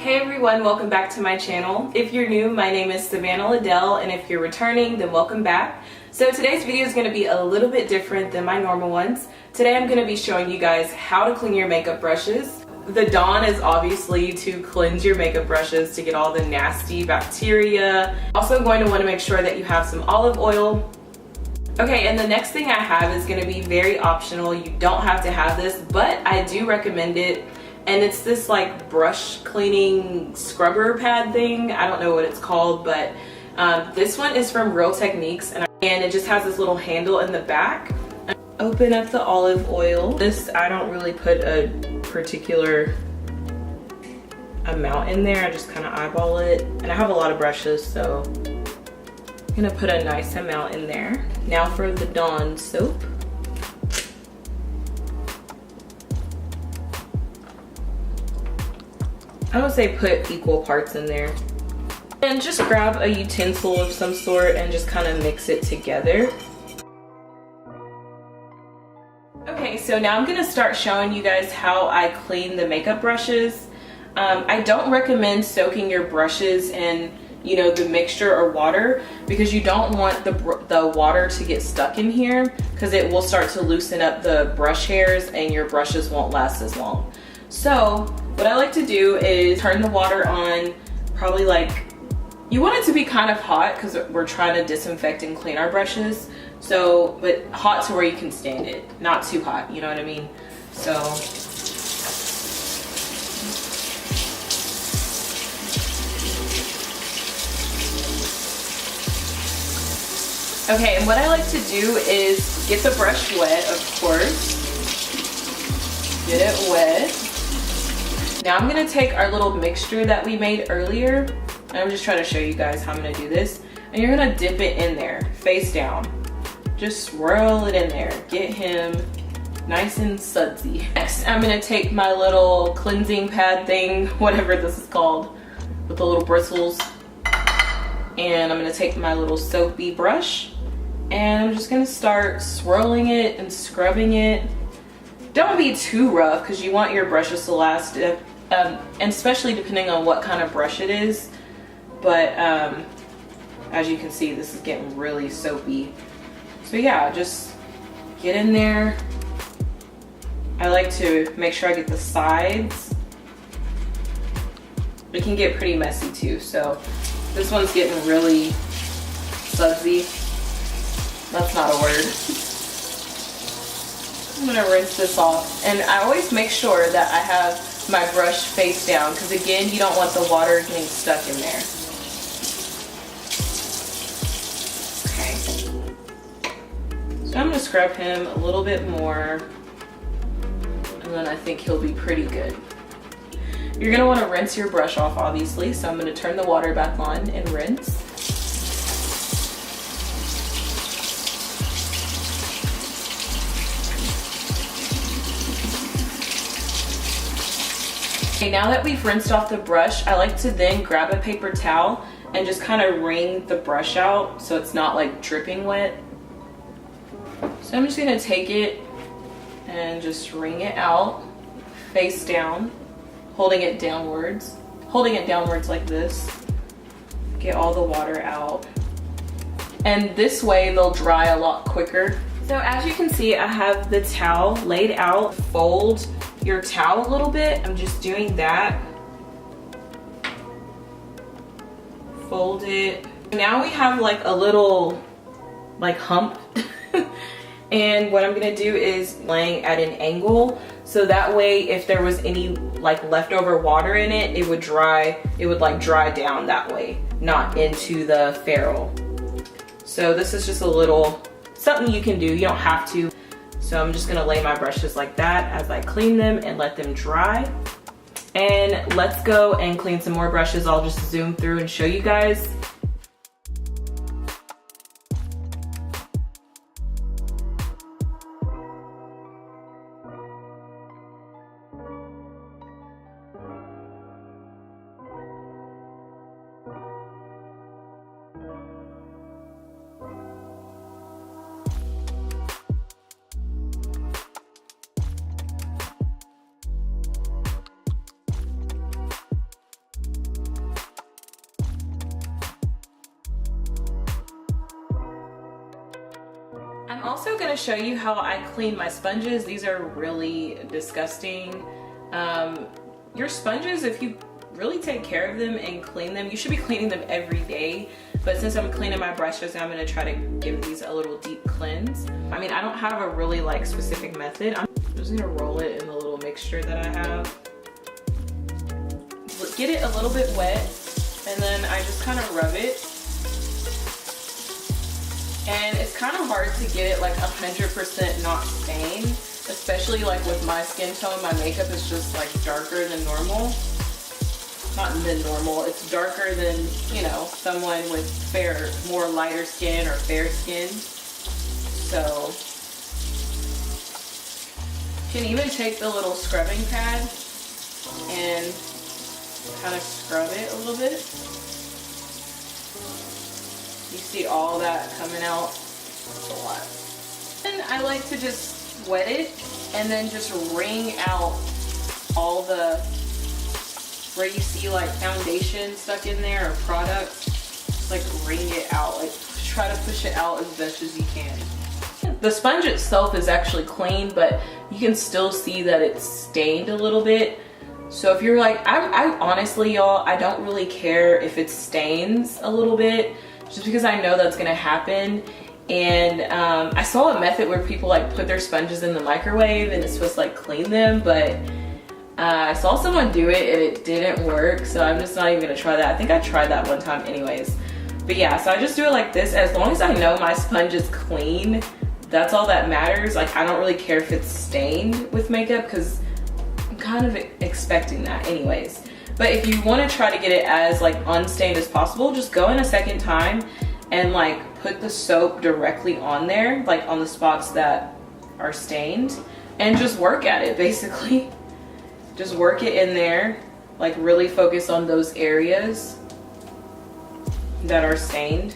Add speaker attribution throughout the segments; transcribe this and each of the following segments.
Speaker 1: Hey everyone, welcome back to my channel. If you're new, my name is savannahladell, and if you're returning, then welcome back. So today's video is going to be a little bit different than my normal ones. Today I'm going to be showing you guys how to clean your makeup brushes. The dawn is obviously to cleanse your makeup brushes to get all the nasty bacteria. Also going to want to make sure that you have some olive oil. Okay, and the next thing I have is going to be very optional. You don't have to have this, but I do recommend it. And it's this like brush cleaning scrubber pad thing. I don't know what it's called, but this one is from Real Techniques, and it just has this little handle in the back. Open up the olive oil. This, I don't really put a particular amount in there. I just kind of eyeball it. And I have a lot of brushes, so I'm gonna put a nice amount in there. Now for the Dawn soap. I would say put equal parts in there. And just grab a utensil of some sort and just kind of mix it together. Okay, so now I'm gonna start showing you guys how I clean the makeup brushes. I don't recommend soaking your brushes in, you know, the mixture or water, because you don't want the water to get stuck in here, because it will start to loosen up the brush hairs and your brushes won't last as long. So what I like to do is turn the water on, probably like, you want it to be kind of hot because we're trying to disinfect and clean our brushes. So, but hot to where you can stand it, not too hot, you know what I mean? So, okay, and what I like to do is get the brush wet, of course. Get it wet. Now I'm gonna take our little mixture that we made earlier, and I'm just trying to show you guys how I'm gonna do this. And you're gonna dip it in there, face down. Just swirl it in there. Get him nice and sudsy. Next, I'm gonna take my little cleansing pad thing, whatever this is called, with the little bristles. And I'm gonna take my little soapy brush, and I'm just gonna start swirling it and scrubbing it. Don't be too rough, because you want your brushes to last, and especially depending on what kind of brush it is. But as you can see, this is getting really soapy. So yeah, just get in there. I like to make sure I get the sides. It can get pretty messy too, so this one's getting really sudsy. That's not a word. I'm gonna rinse this off, and I always make sure that I have my brush face down, because again, you don't want the water getting stuck in there. Okay. So I'm gonna scrub him a little bit more, and then I think he'll be pretty good. You're gonna want to rinse your brush off, obviously, so I'm gonna turn the water back on and rinse. Okay, now that we've rinsed off the brush, I like to then grab a paper towel and just kind of wring the brush out so it's not like dripping wet. So I'm just gonna take it and just wring it out, face down, holding it downwards like this. Get all the water out. And this way they'll dry a lot quicker. So as you can see, I have the towel laid out. Fold your towel a little bit. I'm just doing that. Fold it. Now we have like a little like hump. And what I'm gonna do is laying at an angle, so that way if there was any like leftover water in it, it would like dry down that way, not into the ferrule. So this is just a little something you can do. You don't have to. So I'm just gonna lay my brushes like that as I clean them and let them dry. And let's go and clean some more brushes. I'll just zoom through and show you guys. also going to show you how I clean my sponges. These are really disgusting. Your sponges, if you really take care of them and clean them, you should be cleaning them every day. But since I'm cleaning my brushes, I'm going to try to give these a little deep cleanse. I mean, I don't have a really like specific method. I'm just going to roll it in the little mixture that I have. Get it a little bit wet, and then I just kind of rub it. And it's kind of hard to get it like 100% not stained, especially like with my skin tone. My makeup is just like darker than normal. Not than normal, it's darker than, you know, someone with fair, more lighter skin or fair skin. So, you can even take the little scrubbing pad and kind of scrub it a little bit. You see all that coming out? That's a lot. And I like to just wet it and then just wring out all the, where you see like foundation stuck in there or products, just like wring it out, like try to push it out as best as you can. The sponge itself is actually clean, but you can still see that it's stained a little bit. So if you're like, I honestly, y'all, I don't really care if it stains a little bit, just because I know that's gonna happen. And I saw a method where people like put their sponges in the microwave and it's supposed to like clean them, but I saw someone do it and it didn't work, so I'm just not even gonna try that. I think I tried that one time anyways. But yeah, so I just do it like this. As long as I know my sponge is clean, that's all that matters. Like, I don't really care if it's stained with makeup because I'm kind of expecting that anyways. But if you want to try to get it as like unstained as possible, just go in a second time and like put the soap directly on there, like on the spots that are stained, and just work at it basically. Just work it in there, like really focus on those areas that are stained.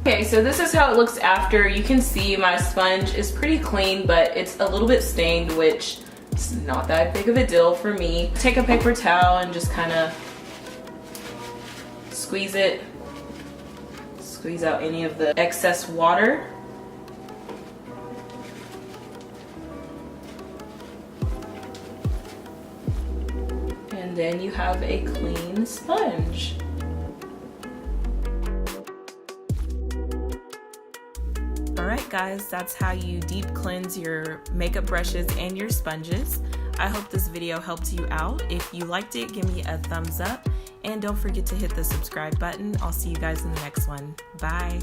Speaker 1: Okay, so this is how it looks after. You can see my sponge is pretty clean, but it's a little bit stained, which is not that big of a deal for me. Take a paper towel and just kind of squeeze it, squeeze out any of the excess water. And then you have a clean sponge. Alright guys, that's how you deep cleanse your makeup brushes and your sponges. I hope this video helped you out. If you liked it, give me a thumbs up and don't forget to hit the subscribe button. I'll see you guys in the next one. Bye!